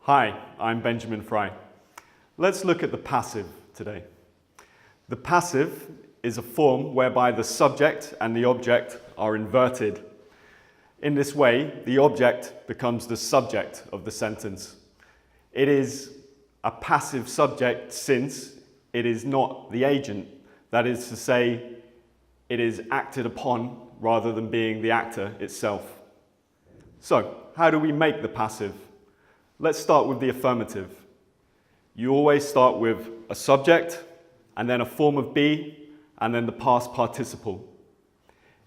Hi, I'm Benjamin Fry. Let's look at the passive today. The passive is a form whereby the subject and the object are inverted. In this way, the object becomes the subject of the sentence. It is a passive subject since it is not the agent. That is to say, it is acted upon rather than being the actor itself. So, how do we make the passive? Let's start with the affirmative. You always start with a subject, and then a form of be, and then the past participle.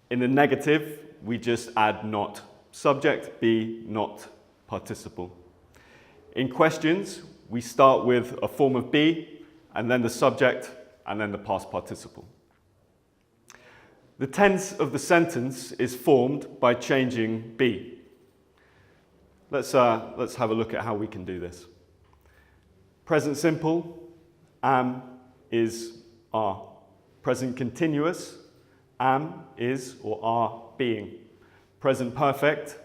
In the negative, we just add not. Subject, be, not, participle. In questions, we start with a form of be, and then the subject, and then the past participle. The tense of the sentence is formed by changing be. Let's have a look at how we can do this. Present simple, am, is, are. Present continuous, am, is, or are being. Present perfect,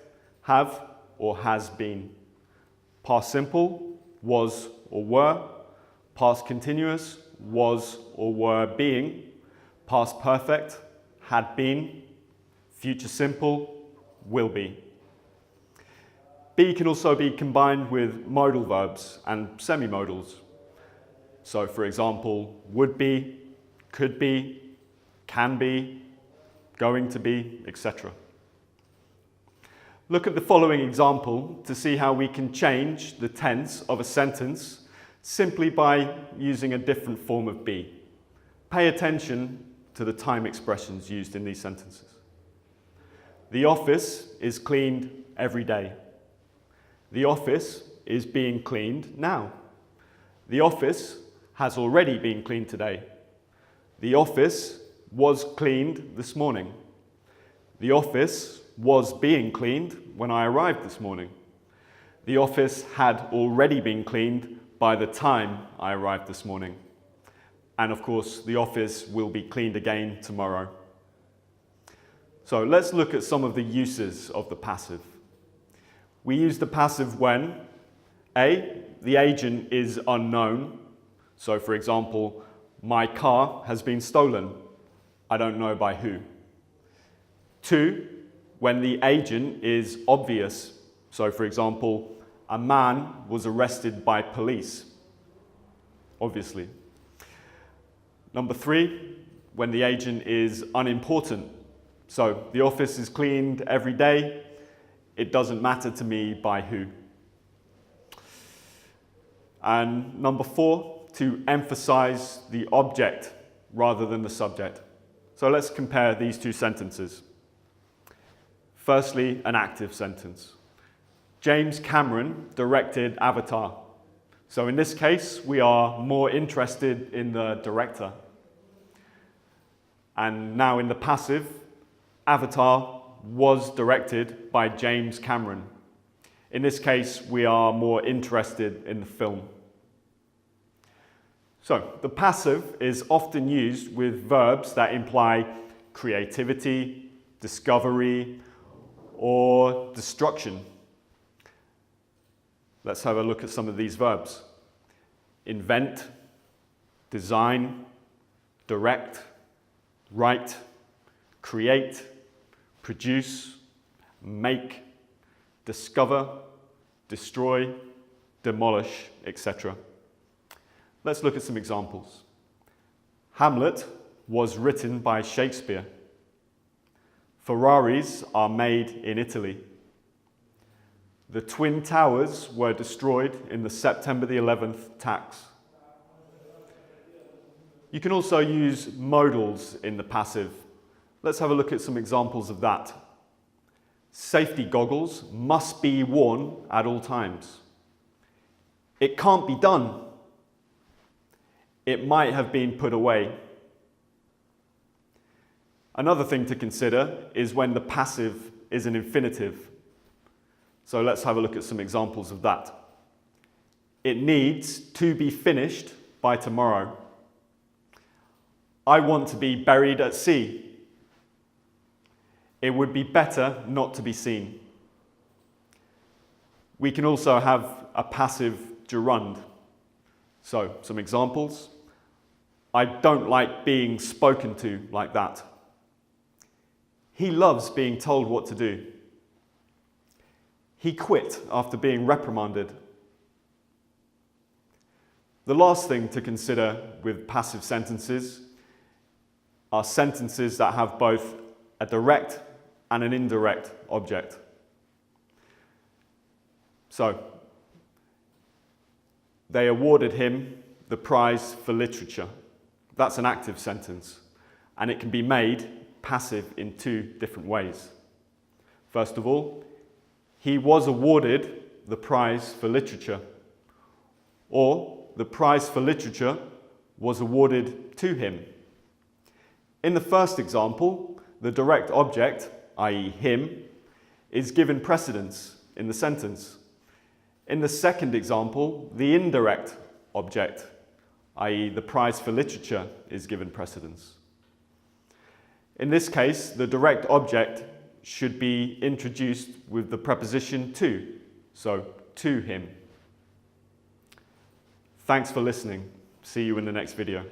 have or has been. Past simple, was or were. Past continuous, was or were being. Past perfect, had been. Future simple, will be. Be can also be combined with modal verbs and semi-modals. So, for example, would be, could be, can be, going to be, etc. Look at the following example to see how we can change the tense of a sentence simply by using a different form of be. Pay attention to the time expressions used in these sentences. The office is cleaned every day. The office is being cleaned now. The office has already been cleaned today. The office was cleaned this morning. The office was being cleaned when I arrived this morning. The office had already been cleaned by the time I arrived this morning. And of course, the office will be cleaned again tomorrow. So let's look at some of the uses of the passive. We use the passive when A, the agent is unknown. So for example, my car has been stolen. I don't know by who. 2, when the agent is obvious. So for example, a man was arrested by police. Obviously. Number 3, when the agent is unimportant. So the office is cleaned every day. It doesn't matter to me by who. And number 4, to emphasize the object rather than the subject. So let's compare these two sentences. Firstly, an active sentence. James Cameron directed Avatar. So in this case, we are more interested in the director. And now in the passive, Avatar was directed by James Cameron. In this case, we are more interested in the film. So, the passive is often used with verbs that imply creativity, discovery, or destruction. Let's have a look at some of these verbs. Invent, design, direct, write, create, produce, make, discover, destroy, demolish, etc. Let's look at some examples. Hamlet was written by Shakespeare. Ferraris are made in Italy. The Twin Towers were destroyed in the September the 11th attacks. You can also use modals in the passive. Let's have a look at some examples of that. Safety goggles must be worn at all times. It can't be done. It might have been put away. Another thing to consider is when the passive is an infinitive. So let's have a look at some examples of that. It needs to be finished by tomorrow. I want to be buried at sea. It would be better not to be seen. We can also have a passive gerund. So, some examples. I don't like being spoken to like that. He loves being told what to do. He quit after being reprimanded. The last thing to consider with passive sentences are sentences that have both a direct and an indirect object. So, they awarded him the prize for literature. That's an active sentence, and it can be made passive in two different ways. First of all, he was awarded the prize for literature, or the prize for literature was awarded to him. In the first example, the direct object, i.e. him, is given precedence in the sentence. In the second example, the indirect object, i.e. the prize for literature, is given precedence. In this case, the direct object should be introduced with the preposition to, so to him. Thanks for listening. See you in the next video.